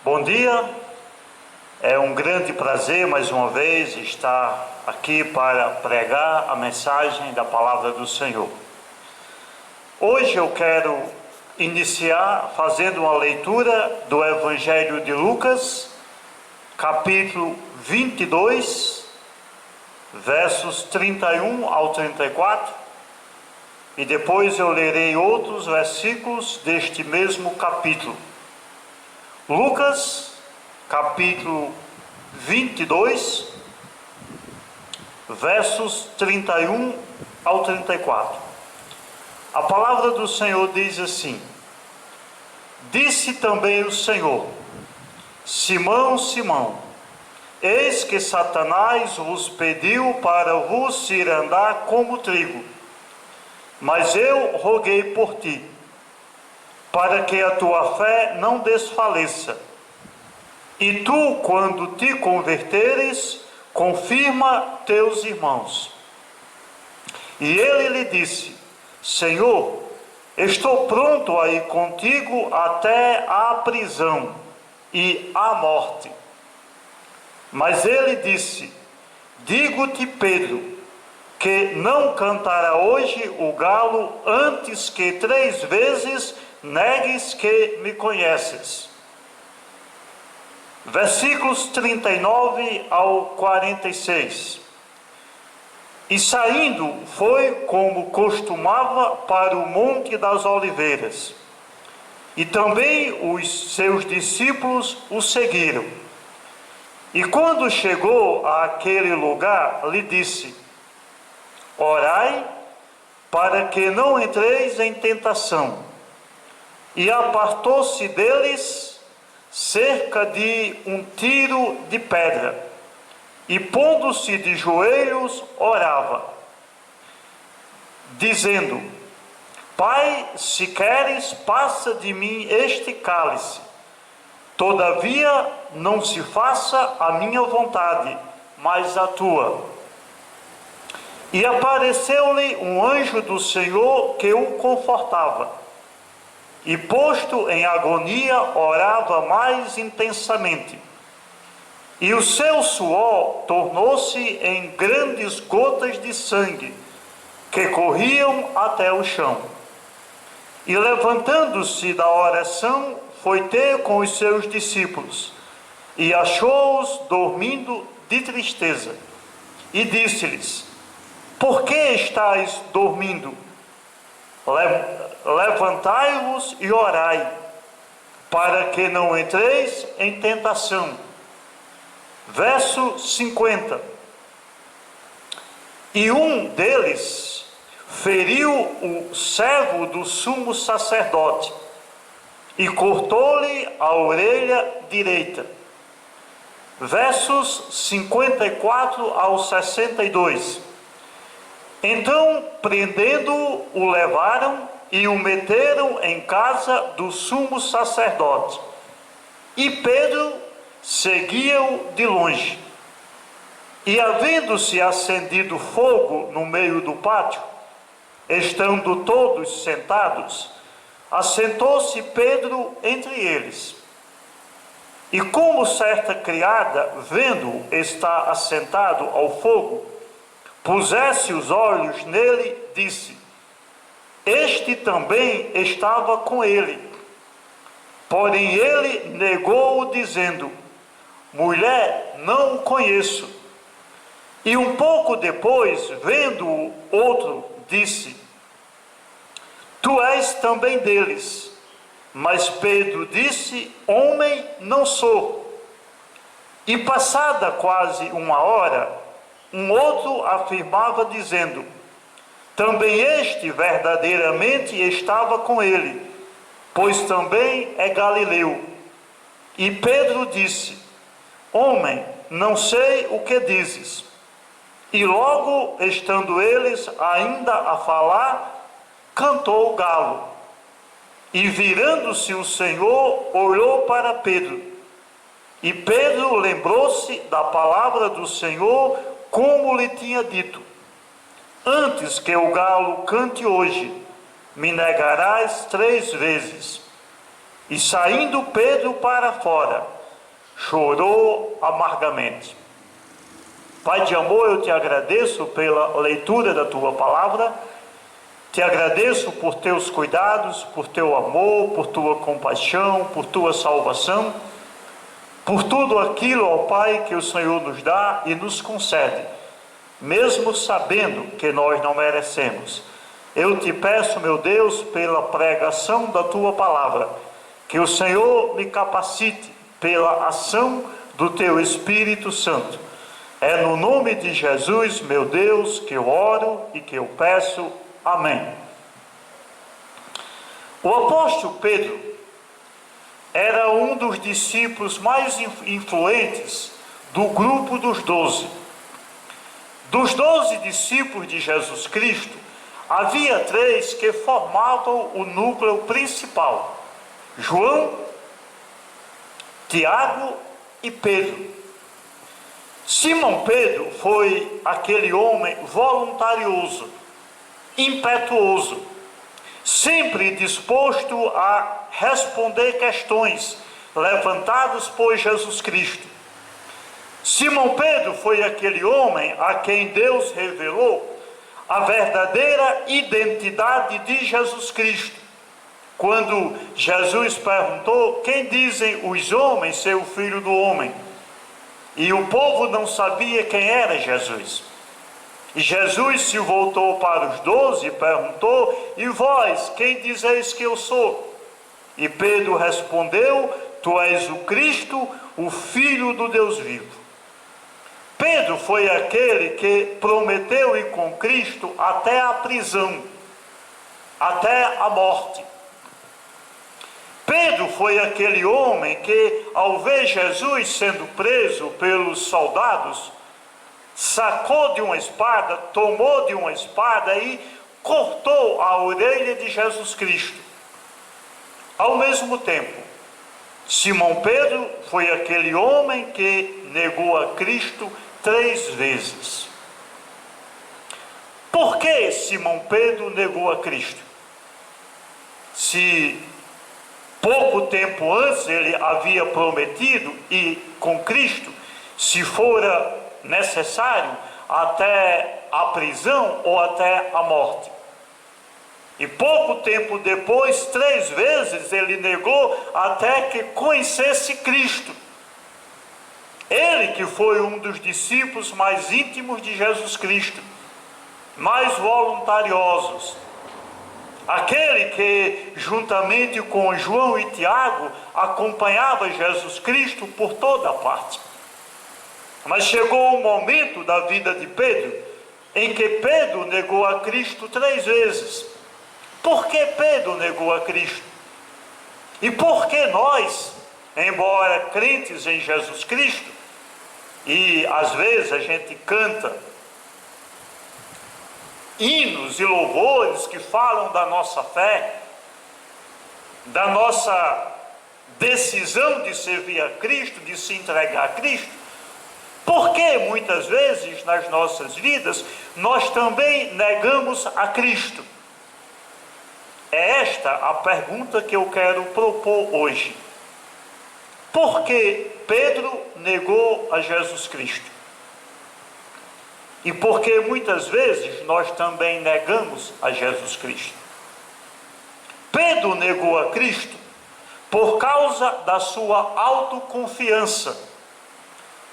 Bom dia, é um grande prazer mais uma vez estar aqui para pregar a mensagem da palavra do Senhor. Hoje eu quero iniciar fazendo uma leitura do Evangelho de Lucas, capítulo 22, versos 31 ao 34, e depois eu lerei outros versículos deste mesmo capítulo. Lucas, capítulo 22, versos 31 ao 34. A palavra do Senhor diz assim: Disse também o Senhor: Simão, Simão, eis que Satanás vos pediu para vos cirandar como trigo, mas eu roguei por ti, para que a tua fé não desfaleça. E tu, quando te converteres, confirma teus irmãos. E ele lhe disse: Senhor, estou pronto a ir contigo até a prisão e à morte. Mas ele disse: Digo-te, Pedro, que não cantará hoje o galo antes que 3 vezes negues que me conheces. Versículos 39 ao 46. E saindo, foi como costumava para o Monte das Oliveiras. E também os seus discípulos o seguiram. E quando chegou àquele lugar, lhe disse: Orai, para que não entreis em tentação. E apartou-se deles cerca de um tiro de pedra, e pondo-se de joelhos, orava, dizendo: Pai, se queres, passa de mim este cálice. Todavia, não se faça a minha vontade, mas a tua. E apareceu-lhe um anjo do Senhor que o confortava. E posto em agonia, orava mais intensamente. E o seu suor tornou-se em grandes gotas de sangue, que corriam até o chão. E levantando-se da oração, foi ter com os seus discípulos, e achou-os dormindo de tristeza. E disse-lhes: Por que estáis dormindo? Levantai-vos e orai, para que não entreis em tentação. Verso 50. E um deles feriu o servo do sumo sacerdote e cortou-lhe a orelha direita. Versos 54 ao 62. Então, prendendo-o, o levaram e o meteram em casa do sumo sacerdote. E Pedro seguia-o de longe. E havendo-se acendido fogo no meio do pátio, estando todos sentados, assentou-se Pedro entre eles. E como certa criada, vendo-o estar assentado ao fogo, pusesse os olhos nele, disse: Este também estava com ele. Porém ele negou-o, dizendo: Mulher, não o conheço. E um pouco depois, vendo-o outro, disse: Tu és também deles. Mas Pedro disse: Homem, não sou. E passada quase 1 hora, um outro afirmava, dizendo: Também este verdadeiramente estava com ele, pois também é galileu. E Pedro disse: Homem, não sei o que dizes. E logo, estando eles ainda a falar, cantou o galo. E virando-se o Senhor, olhou para Pedro. E Pedro lembrou-se da palavra do Senhor, como lhe tinha dito: Antes que o galo cante hoje, me negarás 3 vezes. E saindo Pedro para fora, chorou amargamente. Pai de amor, eu te agradeço pela leitura da tua palavra, te agradeço por teus cuidados, por teu amor, por tua compaixão, por tua salvação, por tudo aquilo, ó Pai, que o Senhor nos dá e nos concede, mesmo sabendo que nós não merecemos. Eu te peço, meu Deus, pela pregação da tua palavra, que o Senhor me capacite pela ação do teu Espírito Santo. É no nome de Jesus, meu Deus, que eu oro e que eu peço. Amém. O apóstolo Pedro era um dos discípulos mais influentes do grupo dos 12. Dos 12 discípulos de Jesus Cristo, havia 3 que formavam o núcleo principal: João, Tiago e Pedro. Simão Pedro foi aquele homem voluntarioso, impetuoso, sempre disposto a responder questões levantadas por Jesus Cristo. Simão Pedro foi aquele homem a quem Deus revelou a verdadeira identidade de Jesus Cristo. Quando Jesus perguntou: quem dizem os homens ser o Filho do Homem? E o povo não sabia quem era Jesus. E Jesus se voltou para os 12 e perguntou: e vós, quem dizeis que eu sou? E Pedro respondeu: tu és o Cristo, o Filho do Deus vivo. Pedro foi aquele que prometeu ir com Cristo até a prisão, até a morte. Pedro foi aquele homem que, ao ver Jesus sendo preso pelos soldados, sacou de uma espada, tomou de uma espada e cortou a orelha de Jesus Cristo. Ao mesmo tempo, Simão Pedro foi aquele homem que negou a Cristo 3 vezes. Por que Simão Pedro negou a Cristo? Se pouco tempo antes ele havia prometido ir com Cristo, se fora necessário, até a prisão ou até a morte. E pouco tempo depois, 3 vezes ele negou até que conhecesse Cristo. Ele que foi um dos discípulos mais íntimos de Jesus Cristo, mais voluntariosos. Aquele que, juntamente com João e Tiago, acompanhava Jesus Cristo por toda parte. Mas chegou o momento da vida de Pedro, em que Pedro negou a Cristo 3 vezes. Por que Pedro negou a Cristo? E por que nós, embora crentes em Jesus Cristo, e às vezes a gente canta hinos e louvores que falam da nossa fé, da nossa decisão de servir a Cristo, de se entregar a Cristo, porque muitas vezes nas nossas vidas nós também negamos a Cristo? É esta a pergunta que eu quero propor hoje. Por que Pedro negou a Jesus Cristo? E por que muitas vezes nós também negamos a Jesus Cristo? Pedro negou a Cristo por causa da sua autoconfiança,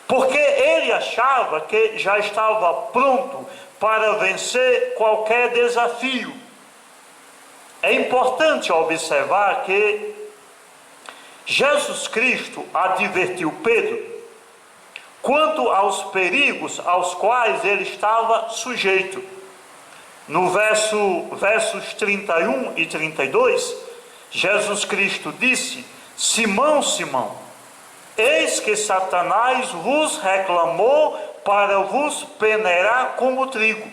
porque ele achava que já estava pronto para vencer qualquer desafio. É importante observar que Jesus Cristo advertiu Pedro quanto aos perigos aos quais ele estava sujeito. No versos 31 e 32, Jesus Cristo disse: Simão, Simão, eis que Satanás vos reclamou para vos peneirar como trigo.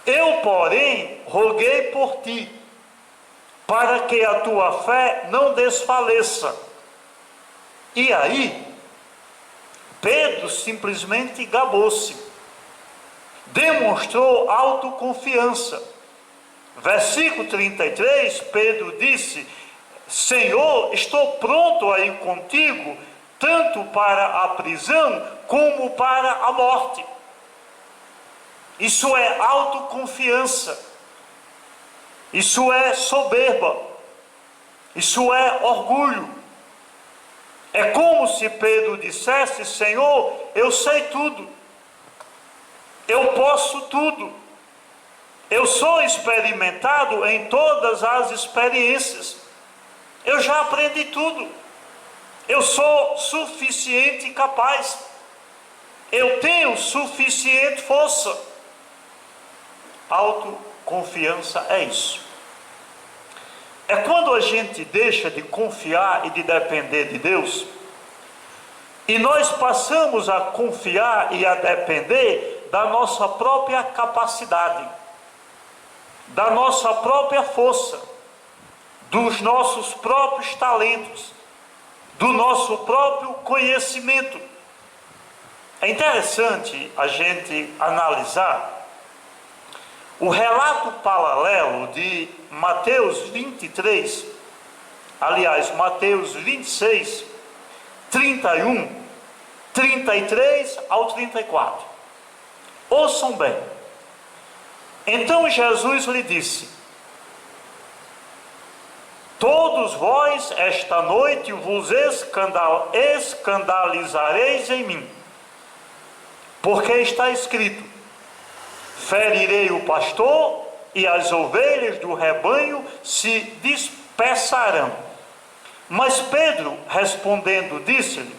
Eu, porém, roguei por ti, para que a tua fé não desfaleça. E aí, Pedro simplesmente gabou-se, demonstrou autoconfiança. Versículo 33, Pedro disse: Senhor, estou pronto a ir contigo, tanto para a prisão como para a morte. Isso é autoconfiança, isso é soberba, isso é orgulho. É como se Pedro dissesse: Senhor, eu sei tudo, eu posso tudo, eu sou experimentado em todas as experiências, eu já aprendi tudo, eu sou suficiente e capaz, eu tenho suficiente força. Autoconfiança é isso. É quando a gente deixa de confiar e de depender de Deus, e nós passamos a confiar e a depender da nossa própria capacidade, da nossa própria força, dos nossos próprios talentos, do nosso próprio conhecimento. É interessante a gente analisar o relato paralelo de Mateus 23, aliás, Mateus 26, 31, 33 ao 34. Ouçam bem. Então Jesus lhe disse: todos vós esta noite vos escandalizareis em mim, porque está escrito: ferirei o pastor e as ovelhas do rebanho se dispersarão. Mas Pedro, respondendo, disse-lhe: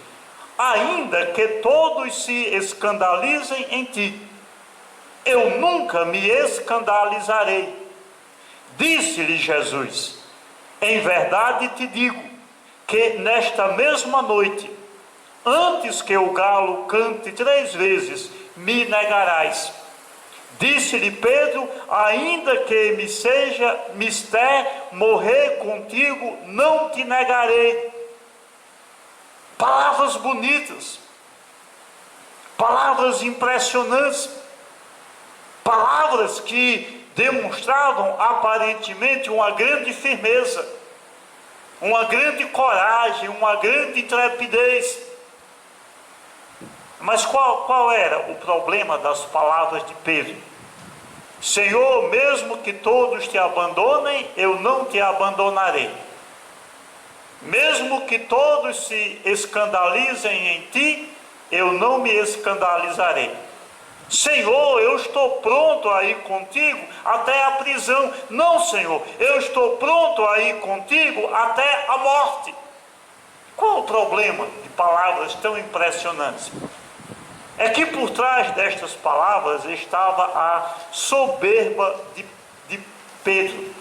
ainda que todos se escandalizem em ti, eu nunca me escandalizarei. Disse-lhe Jesus: em verdade te digo, que nesta mesma noite, antes que o galo cante 3 vezes, me negarás. Disse-lhe Pedro: ainda que me seja mister morrer contigo, não te negarei. Palavras bonitas, palavras impressionantes, palavras que demonstravam aparentemente uma grande firmeza, uma grande coragem, uma grande intrepidez. Mas qual era o problema das palavras de Pedro? Senhor, mesmo que todos te abandonem, eu não te abandonarei. Mesmo que todos se escandalizem em ti, eu não me escandalizarei. Senhor, eu estou pronto a ir contigo até a prisão. Não, Senhor, eu estou pronto a ir contigo até a morte. Qual o problema de palavras tão impressionantes? É que por trás destas palavras estava a soberba de Pedro.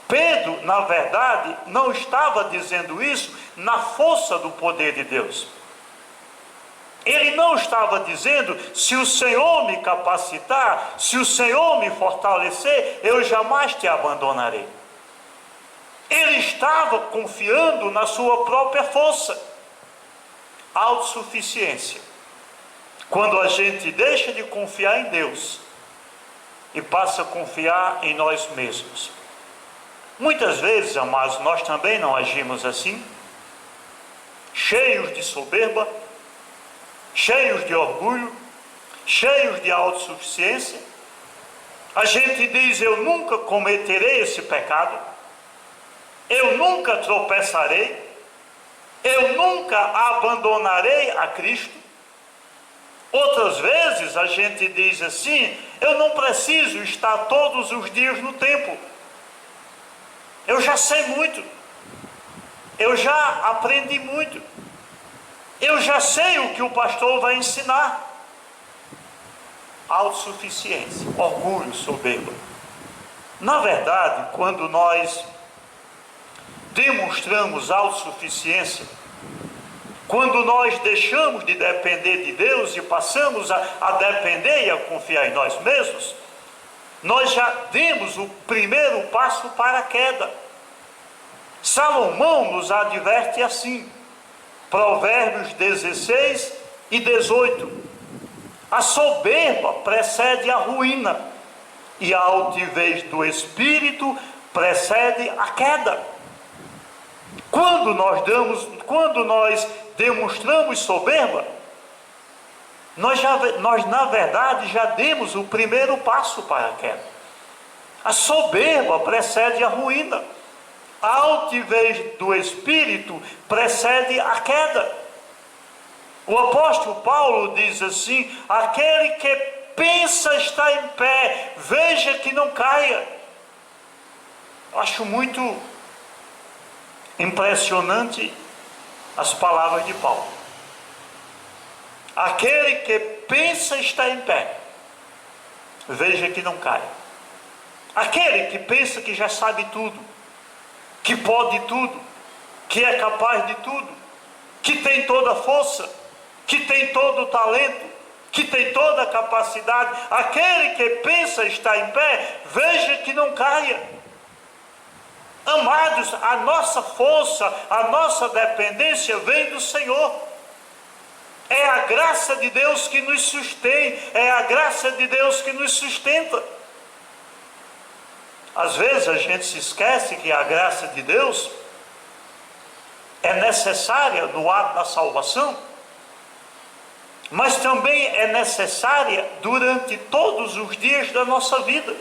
Pedro, na verdade, não estava dizendo isso na força do poder de Deus. Ele não estava dizendo: se o Senhor me capacitar, se o Senhor me fortalecer, eu jamais te abandonarei. Ele estava confiando na sua própria força, autossuficiência. Quando a gente deixa de confiar em Deus e passa a confiar em nós mesmos. Muitas vezes, amados, nós também não agimos assim, cheios de soberba, cheios de orgulho, cheios de autossuficiência. A gente diz: eu nunca cometerei esse pecado, eu nunca tropeçarei, eu nunca abandonarei a Cristo. Outras vezes a gente diz assim: eu não preciso estar todos os dias no templo, eu já sei muito, eu já aprendi muito, eu já sei o que o pastor vai ensinar. Autossuficiência, orgulho, soberba. Na verdade, quando nós demonstramos autossuficiência, quando nós deixamos de depender de Deus e passamos a depender e a confiar em nós mesmos, nós já demos o primeiro passo para a queda. Salomão nos adverte assim, Provérbios 16 e 18: a soberba precede a ruína, e a altivez do espírito precede a queda. Quando nós demonstramos soberba, nós na verdade já demos o primeiro passo para a queda. A soberba precede a ruína. A altivez do espírito precede a queda. O apóstolo Paulo diz assim: aquele que pensa estar em pé, veja que não caia. Eu acho muito impressionante as palavras de Paulo. Aquele que pensa estar em pé, veja que não caia. Aquele que pensa que já sabe tudo, que pode tudo, que é capaz de tudo, que tem toda a força, que tem todo o talento, que tem toda a capacidade, aquele que pensa estar em pé, veja que não caia. Amados, a nossa força, a nossa dependência vem do Senhor. É a graça de Deus que nos sustém, é a graça de Deus que nos sustenta. Às vezes a gente se esquece que a graça de Deus é necessária no ato da salvação, mas também é necessária durante todos os dias da nossa vida.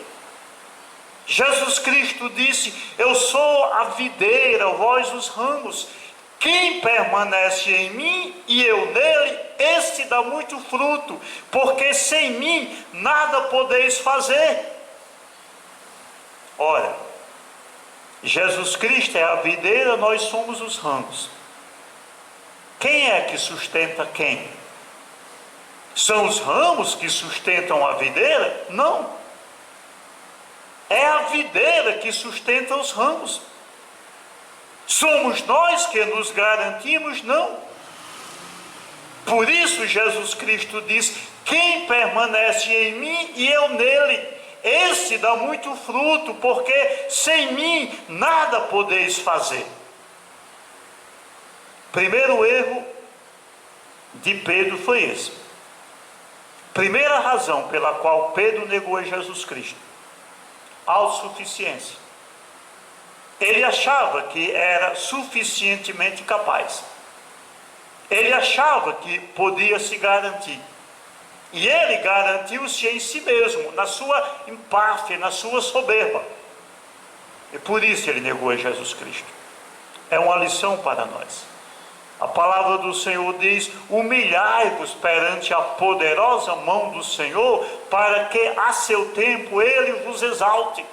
Jesus Cristo disse: eu sou a videira, vós os ramos. Quem permanece em mim e eu nele, esse dá muito fruto, porque sem mim nada podeis fazer. Ora, Jesus Cristo é a videira, nós somos os ramos. Quem é que sustenta quem? São os ramos que sustentam a videira? Não. É a videira que sustenta os ramos. Somos nós que nos garantimos? Não. Por isso Jesus Cristo diz: quem permanece em mim e eu nele, esse dá muito fruto, porque sem mim nada podeis fazer. Primeiro erro de Pedro foi esse. Primeira razão pela qual Pedro negou a Jesus Cristo: autossuficiência. Ele achava que era suficientemente capaz. Ele achava que podia se garantir. E ele garantiu-se em si mesmo, na sua empáfia, na sua soberba. E por isso ele negou a Jesus Cristo. É uma lição para nós. A palavra do Senhor diz: humilhai-vos perante a poderosa mão do Senhor, para que a seu tempo ele vos exalte.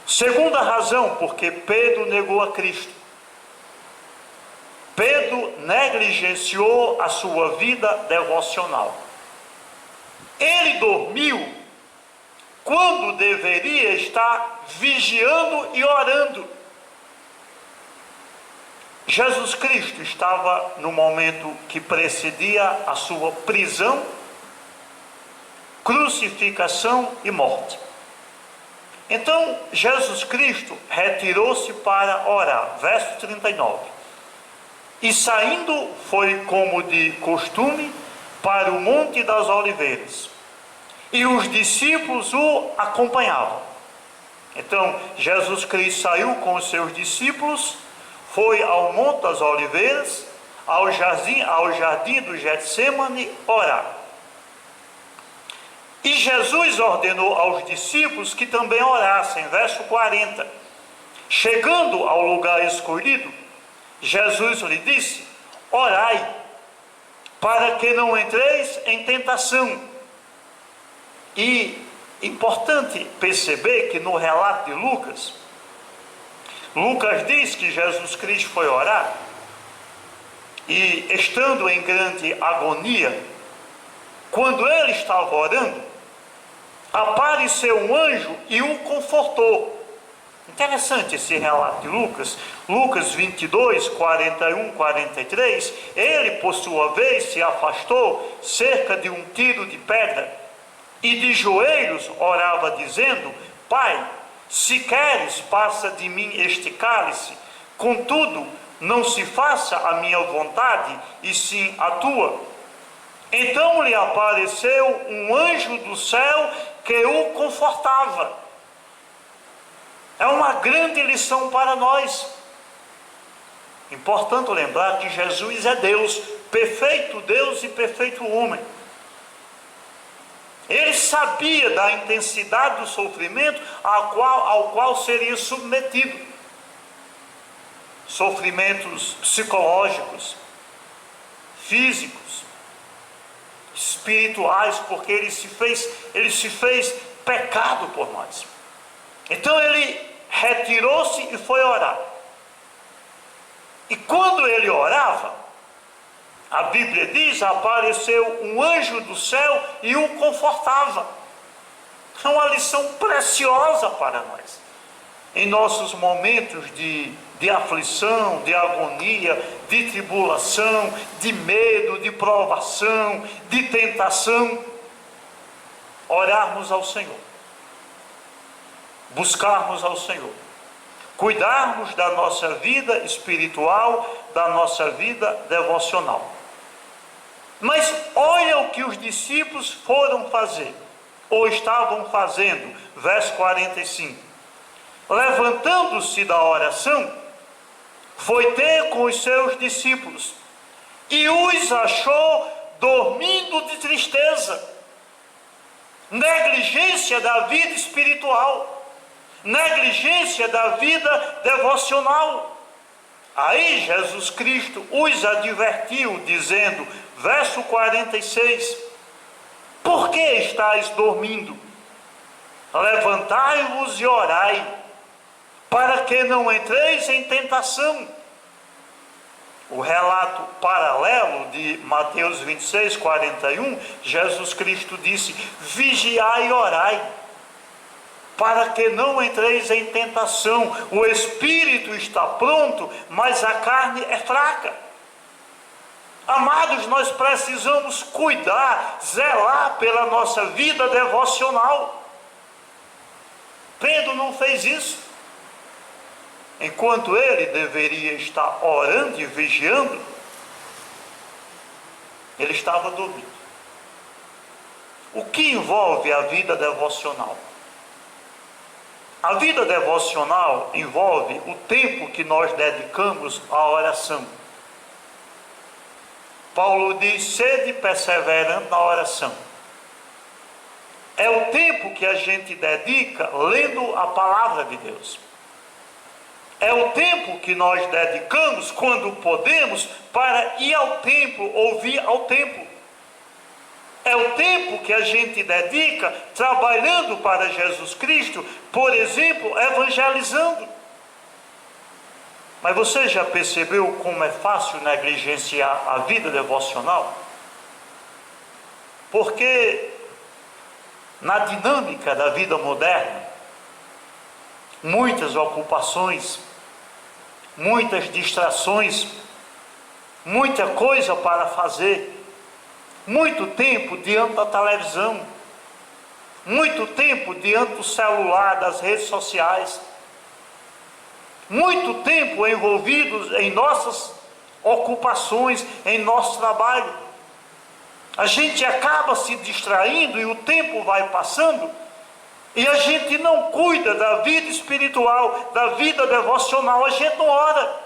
Segunda razão porque Pedro negou a Cristo: Pedro negligenciou a sua vida devocional. Ele dormiu quando deveria estar vigiando e orando. Jesus Cristo estava no momento que precedia a sua prisão, crucificação e morte. Então Jesus Cristo retirou-se para orar. Verso 39. E saindo foi como de costume para o Monte das Oliveiras, e os discípulos o acompanhavam. Então Jesus Cristo saiu com os seus discípulos, foi ao Monte das Oliveiras, ao jardim do Getsêmani orar. E Jesus ordenou aos discípulos que também orassem. Verso 40. Chegando ao lugar escolhido, Jesus lhe disse: orai, para que não entreis em tentação. E importante perceber que no relato de Lucas diz que Jesus Cristo foi orar, e estando em grande agonia, quando ele estava orando, apareceu um anjo e o confortou. Interessante esse relato de Lucas. Lucas 22, 41, 43. Ele, por sua vez, se afastou cerca de um tiro de pedra e de joelhos orava, dizendo: Pai, se queres, passa de mim este cálice, contudo, não se faça a minha vontade, e sim a tua. Então lhe apareceu um anjo do céu que o confortava. É uma grande lição para nós. Importante lembrar que Jesus é Deus, perfeito Deus e perfeito homem. Ele sabia da intensidade do sofrimento ao qual seria submetido. Sofrimentos psicológicos, físicos, espirituais, porque ele se fez pecado por nós. Então ele retirou-se e foi orar. E quando ele orava, a Bíblia diz, apareceu um anjo do céu e o confortava. É uma lição preciosa para nós. Em nossos momentos de aflição, de agonia, de tribulação, de medo, de provação, de tentação, orarmos ao Senhor, buscarmos ao Senhor, cuidarmos da nossa vida espiritual, da nossa vida devocional. Mas olha o que os discípulos foram fazer, ou estavam fazendo, verso 45. Levantando-se da oração, foi ter com os seus discípulos, e os achou dormindo de tristeza. Negligência da vida espiritual, negligência da vida devocional. Aí Jesus Cristo os advertiu, dizendo, verso 46, por que estáis dormindo? Levantai-vos e orai, para que não entreis em tentação. O relato paralelo de Mateus 26, 41, Jesus Cristo disse, vigiai e orai, para que não entreis em tentação. O espírito está pronto, mas a carne é fraca. Amados, nós precisamos cuidar, zelar pela nossa vida devocional. Pedro não fez isso. Enquanto ele deveria estar orando e vigiando, ele estava dormindo. O que envolve a vida devocional? A vida devocional envolve o tempo que nós dedicamos à oração. Paulo diz, sede perseverante na oração. É o tempo que a gente dedica lendo a palavra de Deus. É o tempo que nós dedicamos, quando podemos, para ir ao templo, ouvir ao templo. É o tempo que a gente dedica trabalhando para Jesus Cristo, por exemplo, evangelizando. Mas você já percebeu como é fácil negligenciar a vida devocional? Porque na dinâmica da vida moderna, muitas ocupações, muitas distrações, muita coisa para fazer, muito tempo diante da televisão, muito tempo diante do celular, das redes sociais, muito tempo envolvidos em nossas ocupações, em nosso trabalho. A gente acaba se distraindo e o tempo vai passando e a gente não cuida da vida espiritual, da vida devocional. A gente não ora,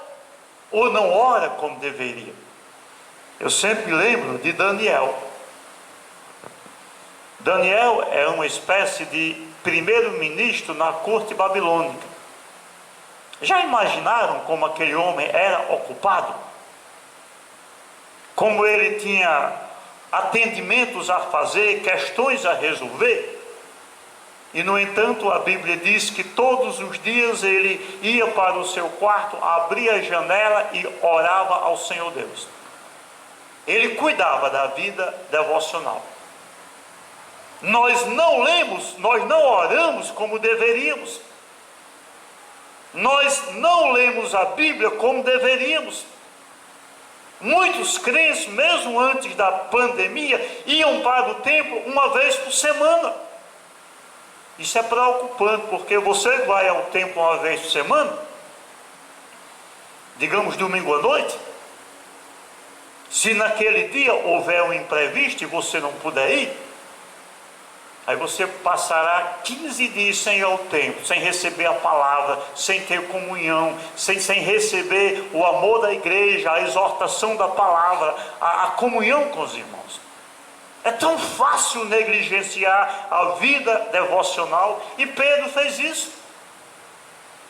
ou não ora como deveria. Eu sempre lembro de Daniel. Daniel é uma espécie de primeiro-ministro na corte babilônica. Já imaginaram como aquele homem era ocupado? Como ele tinha atendimentos a fazer, questões a resolver? E no entanto a Bíblia diz que todos os dias ele ia para o seu quarto, abria a janela e orava ao Senhor Deus. Ele cuidava da vida devocional. Nós não lemos, nós não oramos como deveríamos. Nós não lemos a Bíblia como deveríamos. Muitos crentes, mesmo antes da pandemia, iam para o templo uma vez por semana. Isso é preocupante, porque você vai ao templo uma vez por semana, digamos domingo à noite, se naquele dia houver um imprevisto e você não puder ir, Aí você passará 15 dias sem ir ao templo, sem receber a palavra, sem ter comunhão, sem receber o amor da igreja, a exortação da palavra, a comunhão com os irmãos. É tão fácil negligenciar a vida devocional, e Pedro fez isso.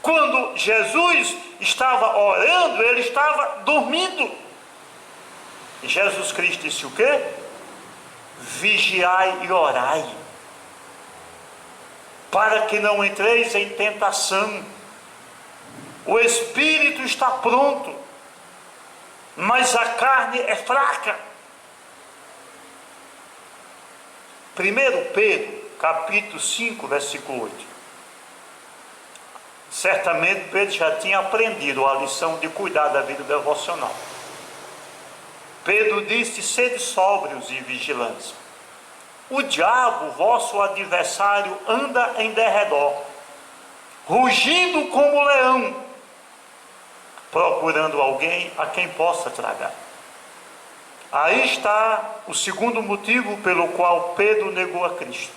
Quando Jesus estava orando, ele estava dormindo. E Jesus Cristo disse o quê? Vigiai e orai, para que não entreis em tentação. O espírito está pronto, mas a carne é fraca. 1 Pedro, capítulo 5, versículo 8. Certamente Pedro já tinha aprendido a lição de cuidar da vida devocional. Pedro disse: sede sóbrios e vigilantes. O diabo, vosso adversário, anda em derredor, rugindo como leão, procurando alguém a quem possa tragar. Aí está o segundo motivo pelo qual Pedro negou a Cristo.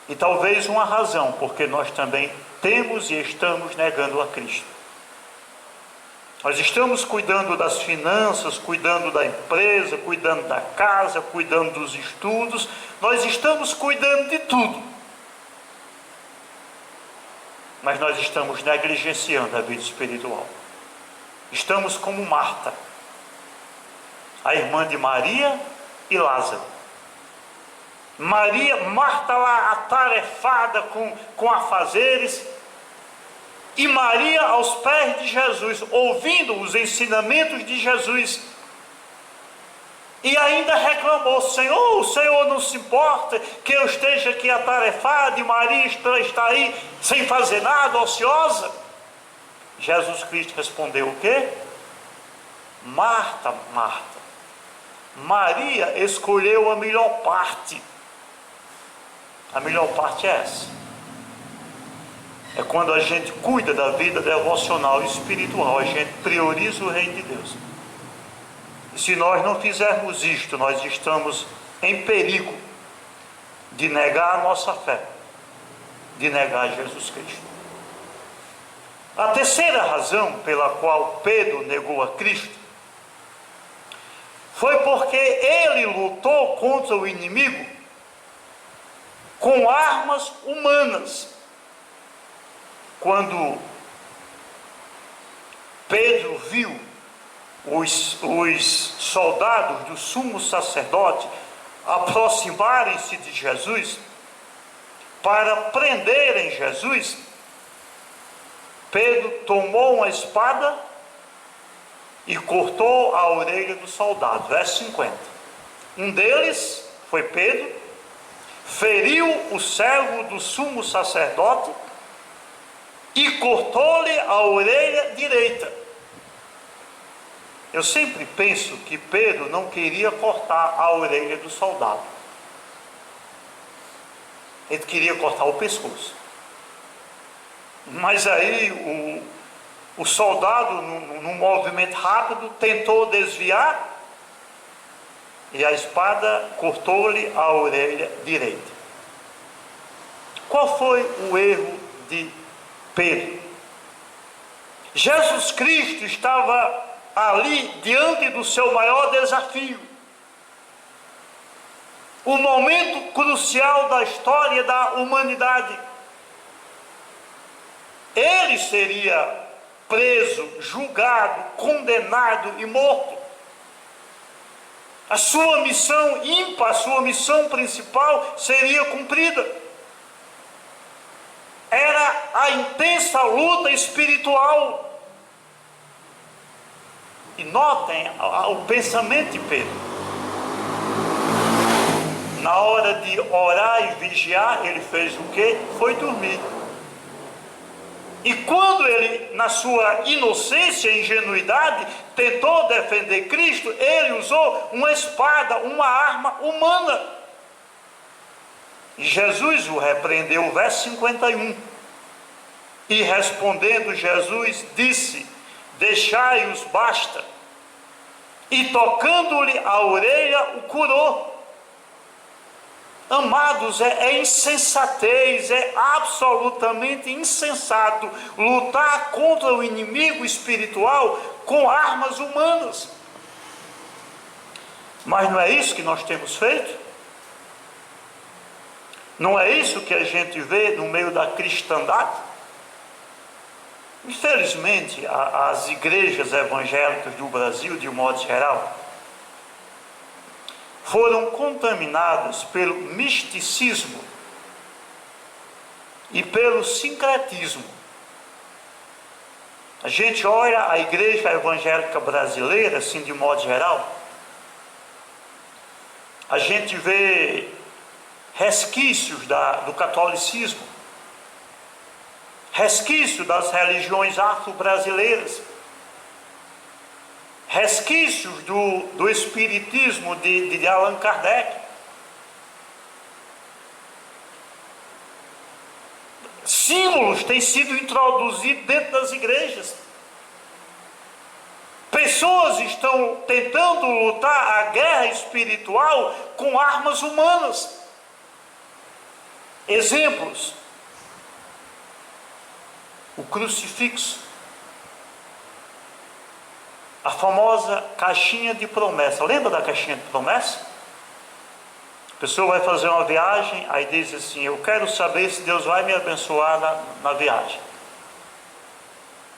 E talvez uma razão, porque nós também temos e estamos negando a Cristo. Nós estamos cuidando das finanças, cuidando da empresa, cuidando da casa, cuidando dos estudos, nós estamos cuidando de tudo. Mas nós estamos negligenciando a vida espiritual. Estamos como Marta, a irmã de Maria e Lázaro. Marta lá atarefada com afazeres, e Maria aos pés de Jesus, ouvindo os ensinamentos de Jesus, e ainda reclamou: Senhor, o Senhor não se importa que eu esteja aqui atarefada, e Maria está aí sem fazer nada, ociosa? Jesus Cristo respondeu o quê? Marta, Marta, Maria escolheu a melhor parte. A melhor parte é essa. É quando a gente cuida da vida devocional e espiritual, a gente prioriza o reino de Deus. E se nós não fizermos isto, nós estamos em perigo de negar a nossa fé, de negar Jesus Cristo. A terceira razão pela qual Pedro negou a Cristo foi porque ele lutou contra o inimigo com armas humanas. Quando Pedro viu os soldados do sumo sacerdote aproximarem-se de Jesus para prenderem Jesus, Pedro tomou uma espada e cortou a orelha do soldado. Verso 50. Um deles, foi Pedro, feriu o servo do sumo sacerdote e cortou-lhe a orelha direita. Eu sempre penso que Pedro não queria cortar a orelha do soldado. Ele queria cortar o pescoço. Mas aí o soldado, num movimento rápido, tentou desviar, e a espada cortou-lhe a orelha direita. Qual foi o erro de Pedro? Jesus Cristo estava ali diante do seu maior desafio, o momento crucial da história da humanidade. Ele seria preso, julgado, condenado e morto. A sua missão ímpar, a sua missão principal seria cumprida. Era a intensa luta espiritual. E notem o pensamento de Pedro. Na hora de orar e vigiar, ele fez o quê? Foi dormir. E quando ele, na sua inocência e ingenuidade, tentou defender Cristo, ele usou uma espada, uma arma humana. E Jesus o repreendeu, verso 51. E respondendo Jesus, disse: deixai-os, basta. E tocando-lhe a orelha, o curou. Amados, é insensatez, é absolutamente insensato lutar contra o inimigo espiritual com armas humanas. Mas não é isso que nós temos feito? Não é isso que a gente vê no meio da cristandade? Infelizmente, as igrejas evangélicas do Brasil, de um modo geral, foram contaminadas pelo misticismo e pelo sincretismo. A gente olha a igreja evangélica brasileira, assim de modo geral, a gente vê resquícios do catolicismo, resquícios das religiões afro-brasileiras, resquícios do espiritismo de Allan Kardec. Símbolos têm sido introduzidos dentro das igrejas. Pessoas estão tentando lutar a guerra espiritual com armas humanas. Exemplos: o crucifixo, a famosa caixinha de promessa. Lembra da caixinha de promessa? A pessoa vai fazer uma viagem, aí diz assim: eu quero saber se Deus vai me abençoar na viagem.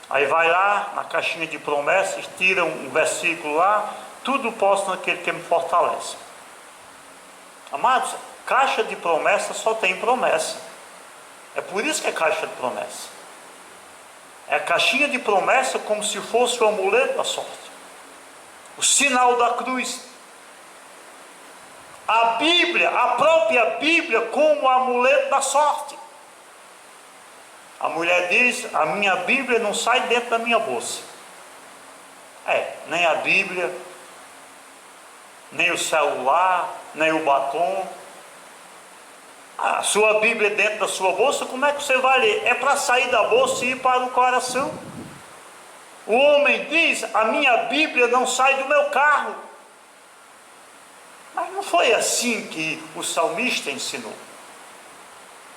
Aí vai lá na caixinha de promessas, tira um versículo lá: tudo posso naquele que me fortalece. Amados, caixa de promessa só tem promessa. É por isso que é caixa de promessa. É a caixinha de promessa como se fosse o amuleto da sorte, o sinal da cruz. A Bíblia, a própria Bíblia, como o amuleto da sorte. A mulher diz: a minha Bíblia não sai dentro da minha bolsa. Nem a Bíblia, nem o celular, nem o batom. A sua Bíblia dentro da sua bolsa, como é que você vai ler? É para sair da bolsa e ir para o coração. O homem diz: a minha Bíblia não sai do meu carro. Mas não foi assim que o salmista ensinou.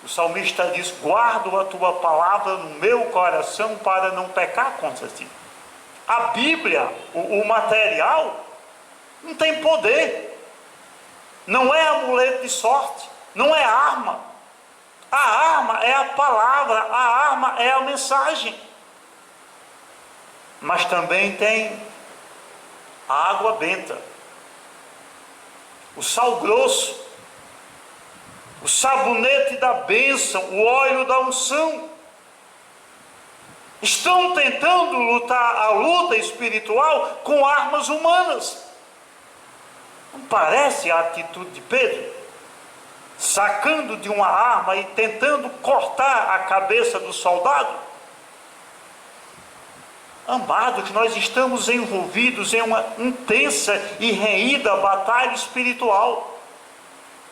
O salmista diz: guardo a tua palavra no meu coração para não pecar contra ti. A Bíblia, o material, não tem poder. Não é amuleto de sorte, não é arma. A arma é a palavra, a arma é a mensagem. Mas também tem a água benta, o sal grosso, o sabonete da bênção, o óleo da unção. Estão tentando lutar a luta espiritual com armas humanas. Não parece a atitude de Pedro? Sacando de uma arma e tentando cortar a cabeça do soldado? Amados, nós estamos envolvidos em uma intensa e renhida batalha espiritual.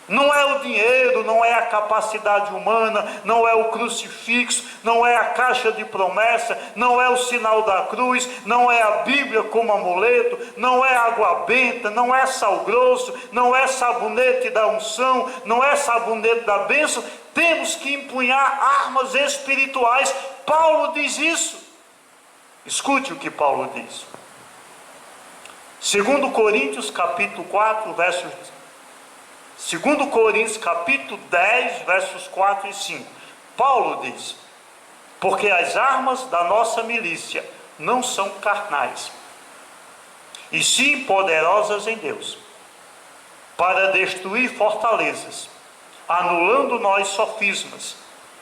Não é o dinheiro, não é a capacidade humana, não é o crucifixo, não é a caixa de promessa, não é o sinal da cruz, não é a Bíblia como amuleto, não é água benta, não é sal grosso, não é sabonete da unção, não é sabonete da bênção. Temos que empunhar armas espirituais. Paulo diz isso. Escute o que Paulo diz. 2 Coríntios capítulo 4, versos 2 Coríntios capítulo 10, versos 4 e 5. Paulo diz: porque as armas da nossa milícia não são carnais, e sim poderosas em Deus, para destruir fortalezas, anulando nós sofismas,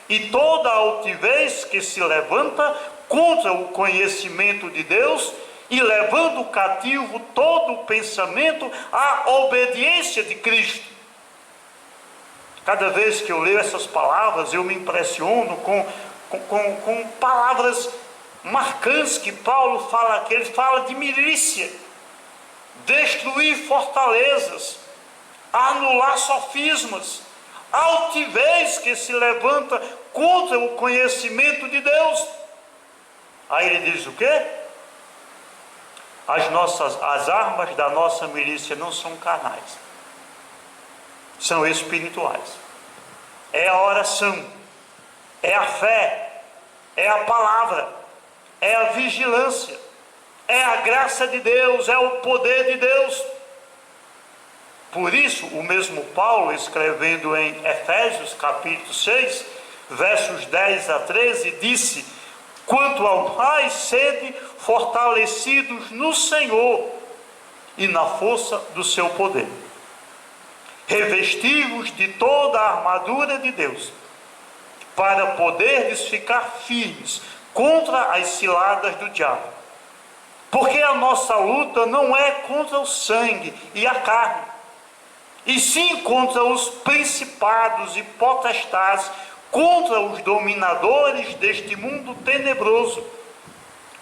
e toda a altivez que se levanta contra o conhecimento de Deus, e levando cativo todo o pensamento à obediência de Cristo. Cada vez que eu leio essas palavras, eu me impressiono com palavras marcantes que Paulo fala aqui. Ele fala de milícia, destruir fortalezas, anular sofismas, altivez que se levanta contra o conhecimento de Deus. Aí ele diz o quê? As armas da nossa milícia não são carnais, são espirituais. É a oração, é a fé, é a palavra, é a vigilância, é a graça de Deus, é o poder de Deus. Por isso, o mesmo Paulo, escrevendo em Efésios capítulo 6, versos 10 a 13, disse: quanto ao mais, sede fortalecidos no Senhor e na força do seu poder, revestivos de toda a armadura de Deus, para poderdes ficar firmes contra as ciladas do diabo. Porque a nossa luta não é contra o sangue e a carne, e sim contra os principados e potestades, contra os dominadores deste mundo tenebroso,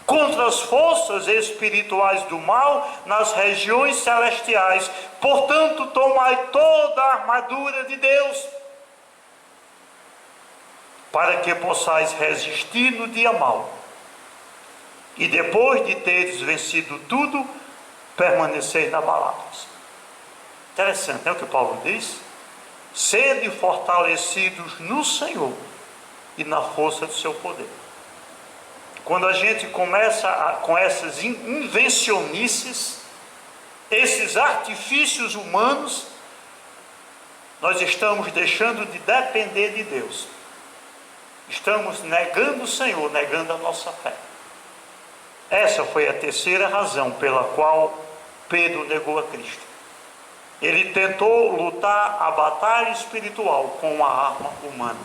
contra as forças espirituais do mal nas regiões celestiais. Portanto, tomai toda a armadura de Deus, para que possais resistir no dia mau, e depois de teres vencido tudo, permanecer inabaláveis. Interessante, não é o que Paulo diz? Sede fortalecidos no Senhor e na força do seu poder. Quando a gente começa com essas invencionices, esses artifícios humanos, nós estamos deixando de depender de Deus. Estamos negando o Senhor, negando a nossa fé. Essa foi a terceira razão pela qual Pedro negou a Cristo. Ele tentou lutar a batalha espiritual com uma arma humana.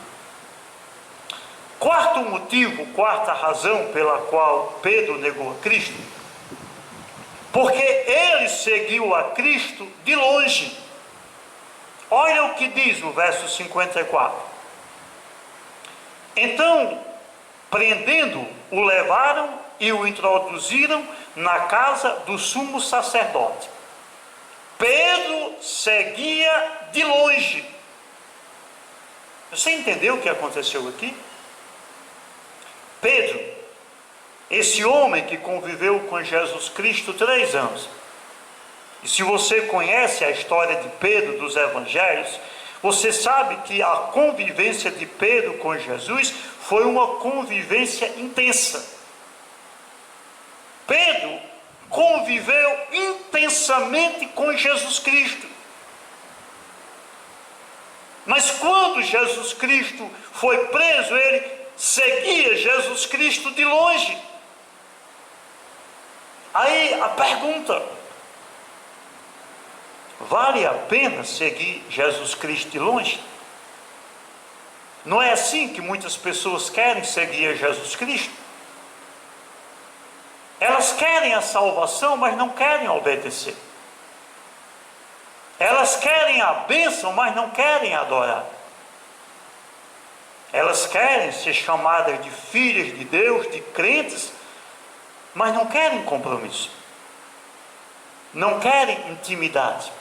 Quarto motivo, quarta razão pela qual Pedro negou a Cristo, porque ele seguiu a Cristo de longe. Olha o que diz no verso 54. Então, prendendo, o levaram e o introduziram na casa do sumo sacerdote. Pedro seguia de longe. Você entendeu o que aconteceu aqui? Pedro, esse homem que conviveu com Jesus Cristo 3 anos, e se você conhece a história de Pedro dos evangelhos, você sabe que a convivência de Pedro com Jesus foi uma convivência intensa. Pedro conviveu intensamente com Jesus Cristo. Mas quando Jesus Cristo foi preso, ele seguia Jesus Cristo de longe. Aí a pergunta: vale a pena seguir Jesus Cristo de longe? Não é assim que muitas pessoas querem seguir a Jesus Cristo? Elas querem a salvação, mas não querem obedecer. Elas querem a bênção, mas não querem adorar. Elas querem ser chamadas de filhas de Deus, de crentes, mas não querem compromisso. Não querem intimidade.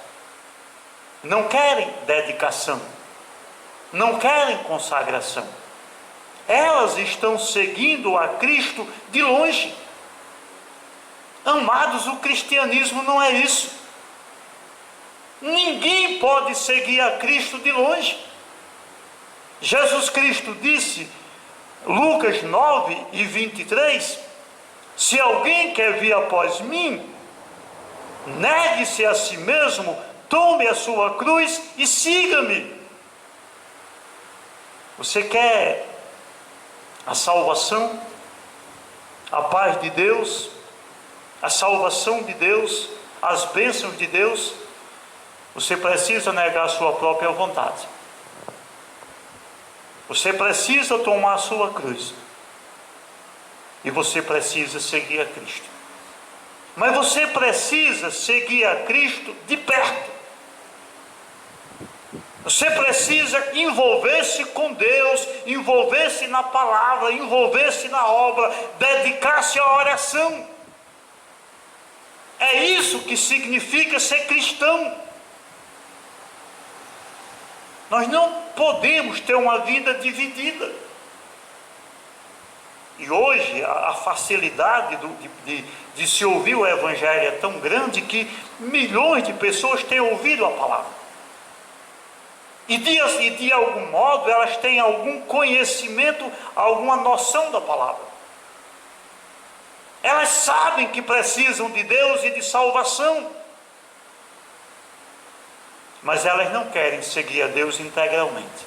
Não querem dedicação. Não querem consagração. Elas estão seguindo a Cristo de longe. Amados, o cristianismo não é isso. Ninguém pode seguir a Cristo de longe. Jesus Cristo disse, Lucas 9:23, se alguém quer vir após mim, negue-se a si mesmo, tome a sua cruz e siga-me. Você quer a salvação, a paz de Deus, a salvação de Deus, as bênçãos de Deus? Você precisa negar a sua própria vontade. Você precisa tomar a sua cruz. E você precisa seguir a Cristo. Mas você precisa seguir a Cristo de perto. Você precisa envolver-se com Deus, envolver-se na palavra, envolver-se na obra, dedicar-se à oração. É isso que significa ser cristão. Nós não podemos ter uma vida dividida. E hoje a facilidade de se ouvir o Evangelho é tão grande que milhões de pessoas têm ouvido a palavra. E de algum modo elas têm algum conhecimento, alguma noção da palavra. Elas sabem que precisam de Deus e de salvação. Mas elas não querem seguir a Deus integralmente.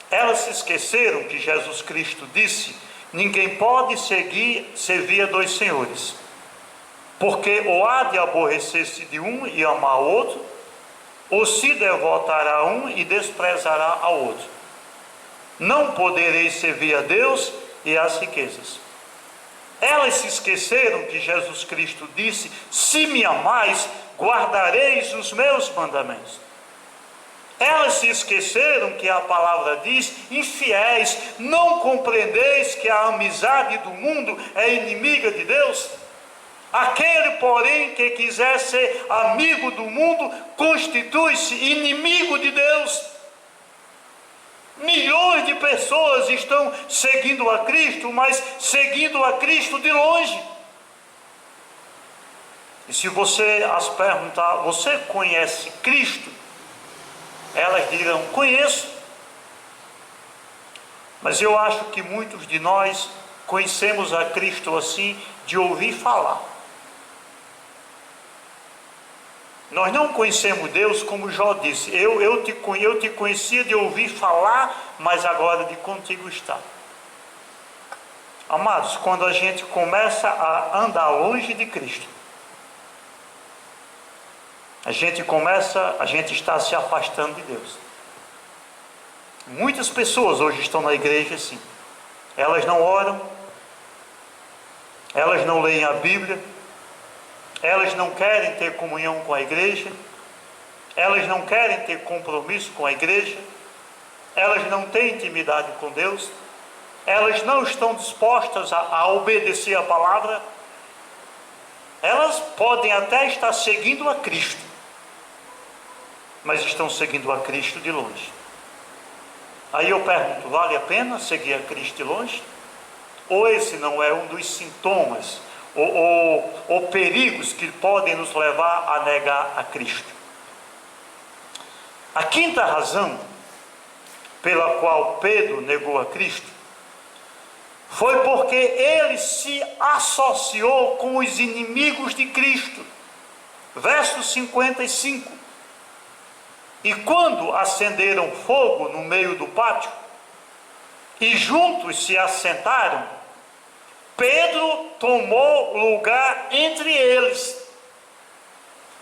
Elas se esqueceram que Jesus Cristo disse: ninguém pode servir a dois senhores, porque ou há de aborrecer-se de um e amar o outro, ou se devotará a um e desprezará ao outro. Não podereis servir a Deus e às riquezas. Elas se esqueceram que Jesus Cristo disse: se me amais, guardareis os meus mandamentos. Elas se esqueceram que a palavra diz: infiéis, não compreendeis que a amizade do mundo é inimiga de Deus? Aquele, porém, que quiser ser amigo do mundo, constitui-se inimigo de Deus. Milhões de pessoas estão seguindo a Cristo, mas seguindo a Cristo de longe. E se você as perguntar: você conhece Cristo? Elas dirão: conheço. Mas eu acho que muitos de nós conhecemos a Cristo assim, de ouvir falar. Nós não conhecemos Deus como Jó disse: eu te conhecia de ouvir falar, mas agora de contigo estar. Amados, quando a gente começa a andar longe de Cristo, a gente está se afastando de Deus. Muitas pessoas hoje estão na igreja assim. Elas não oram, elas não leem a Bíblia, elas não querem ter comunhão com a igreja, elas não querem ter compromisso com a igreja, elas não têm intimidade com Deus, elas não estão dispostas a obedecer a palavra. Elas podem até estar seguindo a Cristo, mas estão seguindo a Cristo de longe. Aí eu pergunto: vale a pena seguir a Cristo de longe? Ou esse não é um dos sintomas ou perigos que podem nos levar a negar a Cristo? A quinta razão pela qual Pedro negou a Cristo foi porque ele se associou com os inimigos de Cristo. Verso 55. E quando acenderam fogo no meio do pátio, e juntos se assentaram, Pedro tomou lugar entre eles.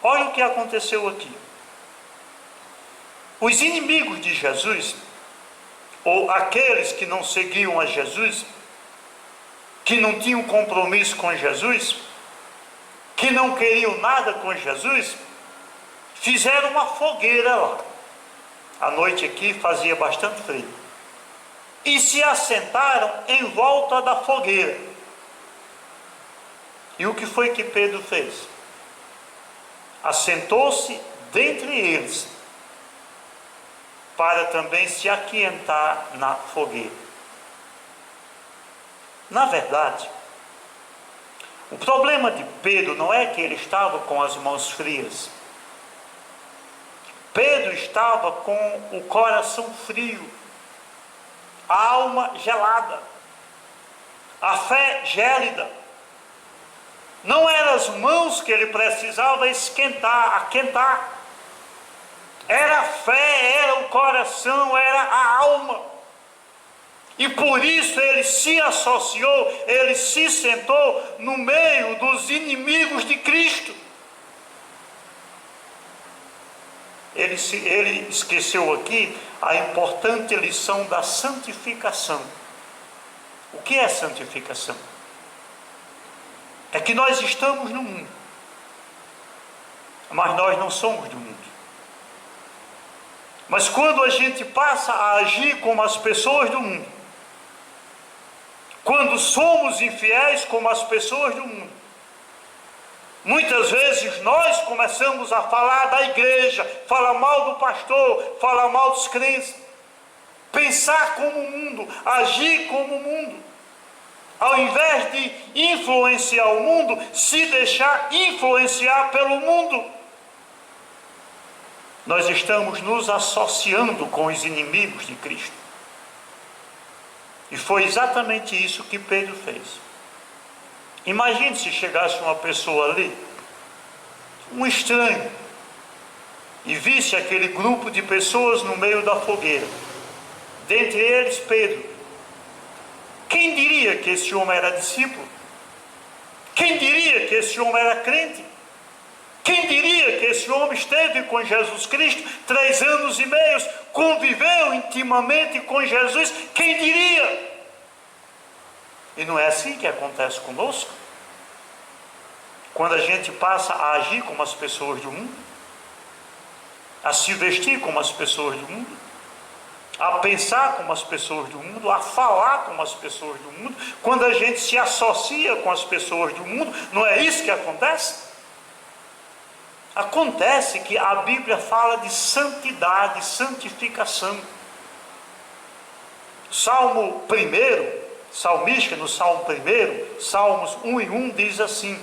Olha o que aconteceu aqui. Os inimigos de Jesus, ou aqueles que não seguiam a Jesus, que não tinham compromisso com Jesus, que não queriam nada com Jesus, fizeram uma fogueira lá. A noite aqui fazia bastante frio. E se assentaram em volta da fogueira. E o que foi que Pedro fez? Assentou-se dentre eles, para também se aquietar na fogueira. Na verdade, o problema de Pedro não é que ele estava com as mãos frias. Pedro estava com o coração frio, a alma gelada, a fé gélida. Não eram as mãos que ele precisava aquentar. Era a fé, era o coração, era a alma. E por isso ele se associou, ele se sentou no meio dos inimigos de Cristo. Ele esqueceu aqui a importante lição da santificação. O que é santificação? É que nós estamos no mundo, mas nós não somos do mundo. Mas quando a gente passa a agir como as pessoas do mundo, quando somos infiéis como as pessoas do mundo, muitas vezes nós começamos a falar da igreja, falar mal do pastor, falar mal dos crentes, pensar como o mundo, agir como o mundo. Ao invés de influenciar o mundo, se deixar influenciar pelo mundo. nós estamos nos associando com os inimigos de Cristo. E foi exatamente isso que Pedro fez. Imagine se chegasse uma pessoa ali, um estranho, e visse aquele grupo de pessoas no meio da fogueira, dentre eles Pedro. Quem diria que esse homem era discípulo? Quem diria que esse homem era crente? Quem diria que esse homem esteve com Jesus Cristo 3 anos e meio, conviveu intimamente com Jesus? Quem diria? E não é assim que acontece conosco? Quando a gente passa a agir como as pessoas do mundo, a se vestir como as pessoas do mundo, a pensar como as pessoas do mundo, a falar como as pessoas do mundo, quando a gente se associa com as pessoas do mundo, não é isso que acontece? Acontece que a Bíblia fala de santidade, santificação. Salmo 1, salmista no Salmo 1, Salmos 1 e 1 diz assim: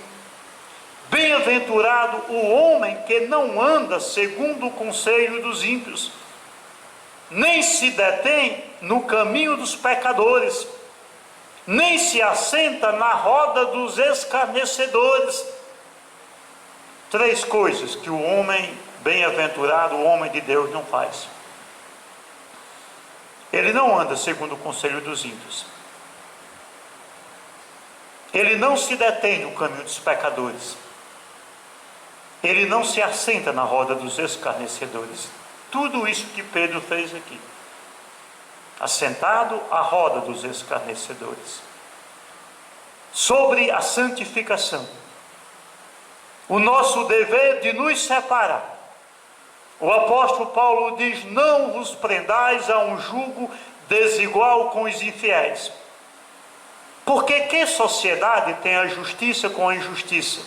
bem-aventurado o homem que não anda segundo o conselho dos ímpios, nem se detém no caminho dos pecadores, nem se assenta na roda dos escarnecedores. 3 coisas que o homem bem-aventurado, o homem de Deus, não faz. Ele não anda segundo o conselho dos ímpios. Ele não se detém no caminho dos pecadores. Ele não se assenta na roda dos escarnecedores. Tudo isso que Pedro fez aqui. Assentado à roda dos escarnecedores. Sobre a santificação. O nosso dever de nos separar. O apóstolo Paulo diz: não vos prendais a um jugo desigual com os infiéis. Porque que sociedade tem a justiça com a injustiça?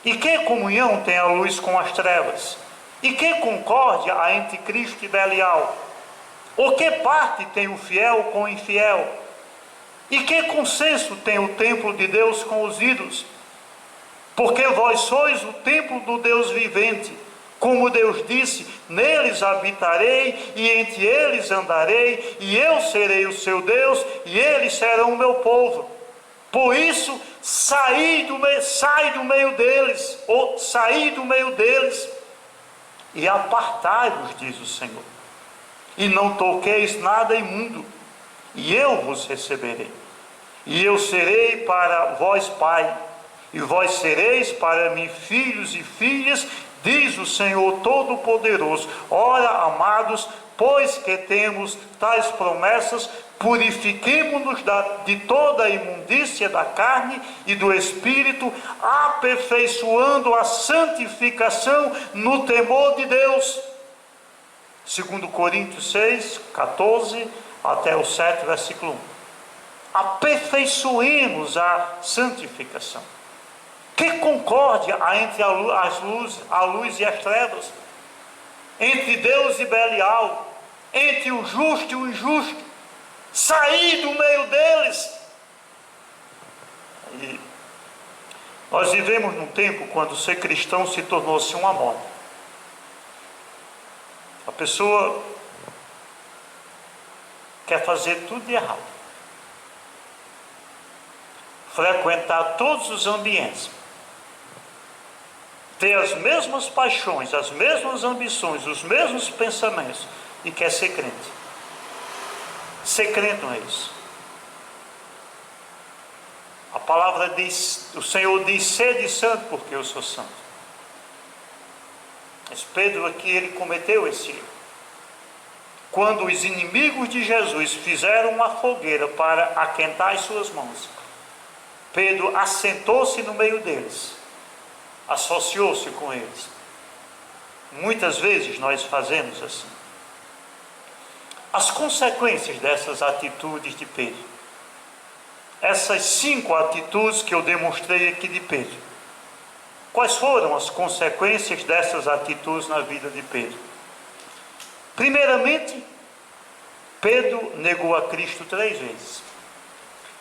E que comunhão tem a luz com as trevas? E que concórdia há entre Cristo e Belial? Ou que parte tem o fiel com o infiel? E que consenso tem o templo de Deus com os ídolos? Porque vós sois o templo do Deus vivente. Como Deus disse: neles habitarei e entre eles andarei, e eu serei o seu Deus e eles serão o meu povo. Por isso, sai do meio deles, ou saí do meio deles, e apartai-vos, diz o Senhor, e não toqueis nada imundo, e eu vos receberei, e eu serei para vós pai, e vós sereis para mim filhos e filhas, diz o Senhor Todo-Poderoso. Ora, amados, pois que temos tais promessas, purifiquemo-nos de toda a imundícia da carne e do espírito, aperfeiçoando a santificação no temor de Deus. 2 Coríntios 6, 14 até o 7, versículo 1. Aperfeiçoemos a santificação. Que concórdia há entre a luz e as trevas? Entre Deus e Belial? Entre o justo e o injusto? Sair do meio deles. E nós vivemos num tempo quando ser cristão se tornou-se uma moda. A pessoa quer fazer tudo de errado, frequentar todos os ambientes, ter as mesmas paixões, as mesmas ambições, os mesmos pensamentos, e quer ser crente. Ser crente não é isso. A palavra diz, o Senhor diz: sede santo, porque eu sou santo. Mas Pedro aqui, ele cometeu esse erro. Quando os inimigos de Jesus fizeram uma fogueira para aquentar as suas mãos, Pedro assentou-se no meio deles, associou-se com eles. Muitas vezes nós fazemos assim. As consequências dessas atitudes de Pedro, essas 5 atitudes que eu demonstrei aqui de Pedro, quais foram as consequências dessas atitudes na vida de Pedro? Primeiramente, Pedro negou a Cristo 3 vezes.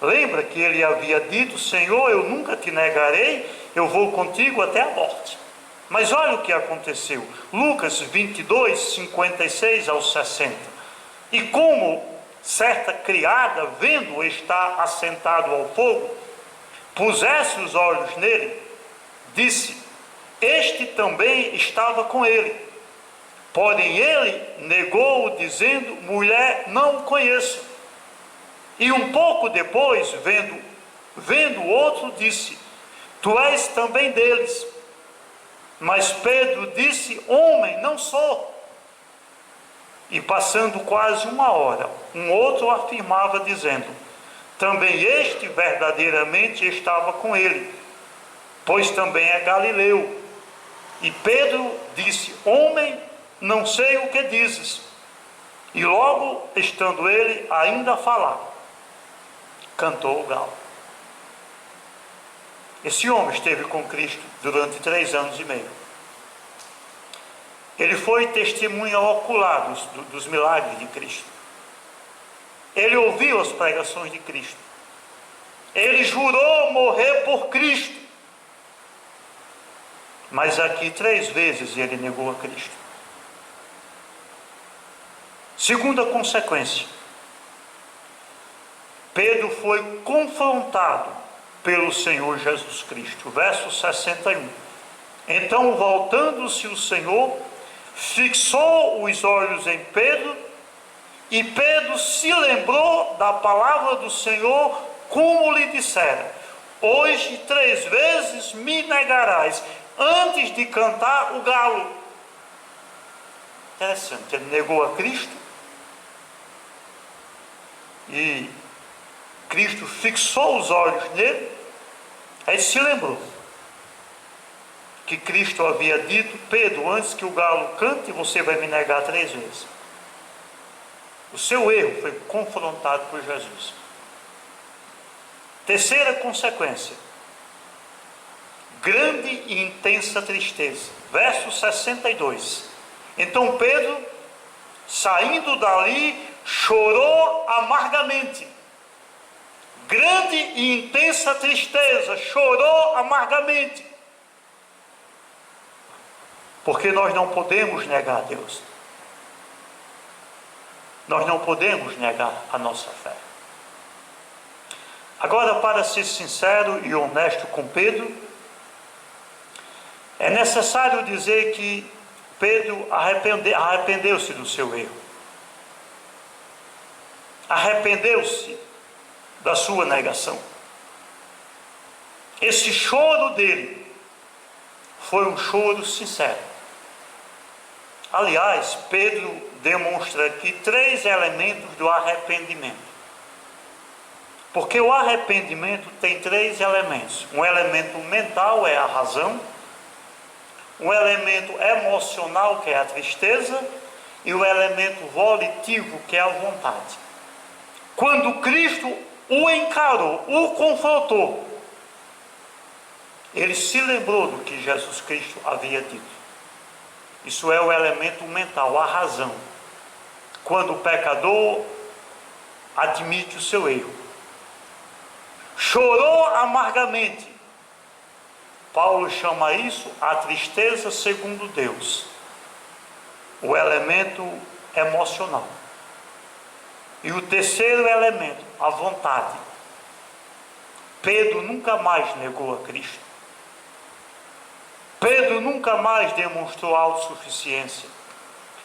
Lembra que ele havia dito: Senhor, eu nunca te negarei, eu vou contigo até a morte. Mas olha o que aconteceu. Lucas 22, 56 ao 60. E como certa criada, vendo-o estar assentado ao fogo, pusesse os olhos nele, disse: este também estava com ele. Porém ele negou-o, dizendo: mulher, não o conheço. E um pouco depois, vendo o outro, disse: tu és também deles. Mas Pedro disse: homem, não sou. E passando quase uma hora, um outro afirmava, dizendo: também este verdadeiramente estava com ele, pois também é galileu. E Pedro disse: homem, não sei o que dizes. E logo, estando ele ainda a falar, cantou o galo. Esse homem esteve com Cristo durante 3 anos e meio. Ele foi testemunha ocular dos milagres de Cristo. Ele ouviu as pregações de Cristo. Ele jurou morrer por Cristo. Mas aqui 3 vezes ele negou a Cristo. Segunda consequência: Pedro foi confrontado pelo Senhor Jesus Cristo. Verso 61. Então, voltando-se o Senhor, fixou os olhos em Pedro, e Pedro se lembrou da palavra do Senhor, como lhe dissera: hoje 3 vezes me negarás, antes de cantar o galo. Interessante, ele negou a Cristo, e Cristo fixou os olhos nele. Aí se lembrou que Cristo havia dito: Pedro, antes que o galo cante, você vai me negar 3 vezes. O seu erro foi confrontado por Jesus. Terceira consequência: grande e intensa tristeza. Verso 62. Então Pedro, saindo dali, chorou amargamente. Grande e intensa tristeza, chorou amargamente. Porque nós não podemos negar a Deus. Nós não podemos negar a nossa fé. Agora, para ser sincero e honesto com Pedro, é necessário dizer que Pedro arrependeu-se do seu erro. Arrependeu-se da sua negação. Esse choro dele foi um choro sincero. Aliás, Pedro demonstra aqui 3 elementos do arrependimento. Porque o arrependimento tem 3 elementos. Um elemento mental é a razão, um elemento emocional, que é a tristeza, e o elemento volitivo, que é a vontade. Quando Cristo o encarou, o confrontou, ele se lembrou do que Jesus Cristo havia dito. Isso é o elemento mental, a razão. Quando o pecador admite o seu erro. Chorou amargamente. Paulo chama isso a tristeza segundo Deus. O elemento emocional. E o terceiro elemento, a vontade. Pedro nunca mais negou a Cristo. Pedro nunca mais demonstrou autossuficiência.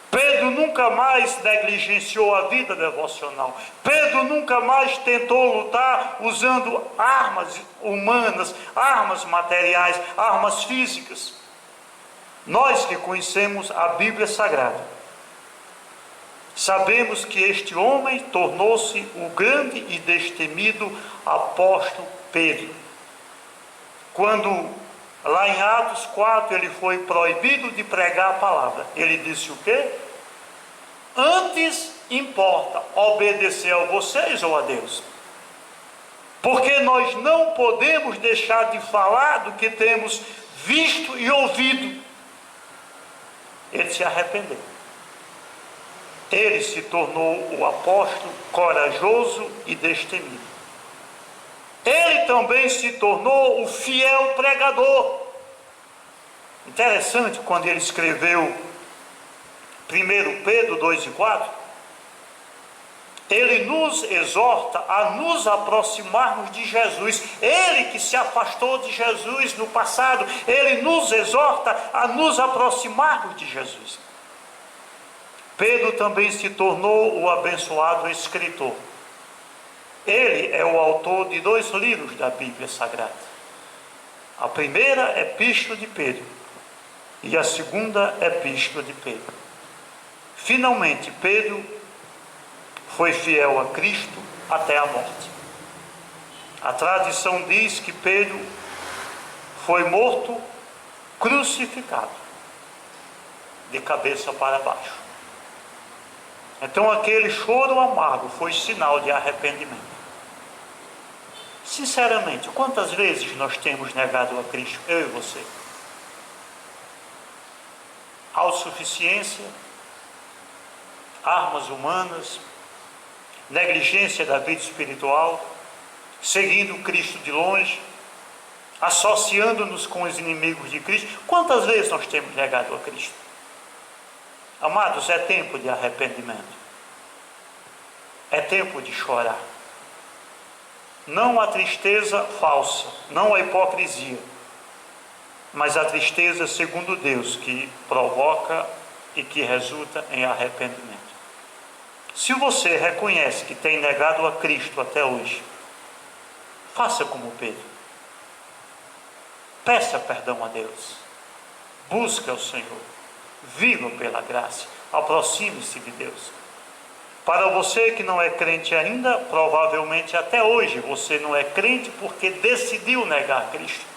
Pedro nunca mais negligenciou a vida devocional. Pedro nunca mais tentou lutar usando armas humanas, armas materiais, armas físicas. Nós que conhecemos a Bíblia Sagrada, sabemos que este homem tornou-se o grande e destemido apóstolo Pedro. Quando lá em Atos 4 ele foi proibido de pregar a palavra, ele disse o quê? Antes importa obedecer a vocês ou a Deus. Porque nós não podemos deixar de falar do que temos visto e ouvido. Ele se arrependeu. Ele se tornou o apóstolo corajoso e destemido. Ele também se tornou o fiel pregador. Interessante, quando ele escreveu 1 Pedro 2:4, ele nos exorta a nos aproximarmos de Jesus. Ele que se afastou de Jesus no passado, ele nos exorta a nos aproximarmos de Jesus. Pedro também se tornou o abençoado escritor. Ele é o autor de 2 livros da Bíblia Sagrada. A primeira Epístola de Pedro e a segunda Epístola de Pedro. Finalmente, Pedro foi fiel a Cristo até a morte. A tradição diz que Pedro foi morto crucificado, de cabeça para baixo. Então aquele choro amargo foi sinal de arrependimento. Sinceramente, quantas vezes nós temos negado a Cristo, eu e você? Autossuficiência, armas humanas, negligência da vida espiritual, seguindo Cristo de longe, associando-nos com os inimigos de Cristo. Quantas vezes nós temos negado a Cristo? Amados, é tempo de arrependimento, é tempo de chorar. Não a tristeza falsa, não a hipocrisia, mas a tristeza segundo Deus, que provoca e que resulta em arrependimento. Se você reconhece que tem negado a Cristo até hoje, faça como Pedro. Peça perdão a Deus. Busque ao Senhor. Viva pela graça. Aproxime-se de Deus. Para você que não é crente ainda, provavelmente até hoje você não é crente porque decidiu negar Cristo.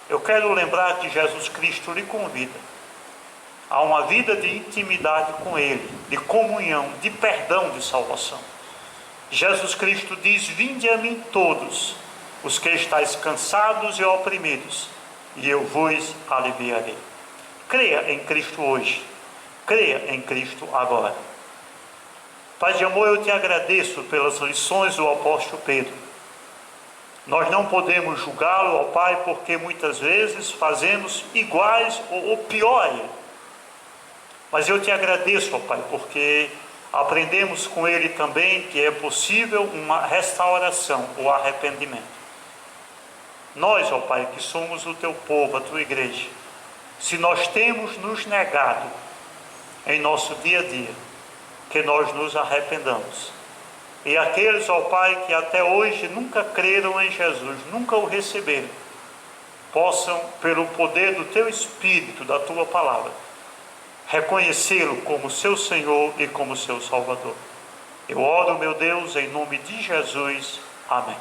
Eu quero lembrar que Jesus Cristo lhe convida a uma vida de intimidade com Ele, de comunhão, de perdão, de salvação. Jesus Cristo diz: vinde a mim todos os que estáis cansados e oprimidos, e eu vos aliviarei. Creia em Cristo hoje, creia em Cristo agora. Pai de amor, eu te agradeço pelas lições do apóstolo Pedro. Nós não podemos julgá-lo, ó Pai, porque muitas vezes fazemos iguais ou pior a ele. Mas eu te agradeço, ó Pai, porque aprendemos com ele também que é possível uma restauração, o arrependimento. Nós, ó Pai, que somos o teu povo, a tua igreja, se nós temos nos negado em nosso dia a dia, que nós nos arrependamos. E aqueles, ó Pai, que até hoje nunca creram em Jesus, nunca o receberam, possam, pelo poder do teu Espírito, da tua palavra, reconhecê-lo como seu Senhor e como seu Salvador. Eu oro, meu Deus, em nome de Jesus. Amém.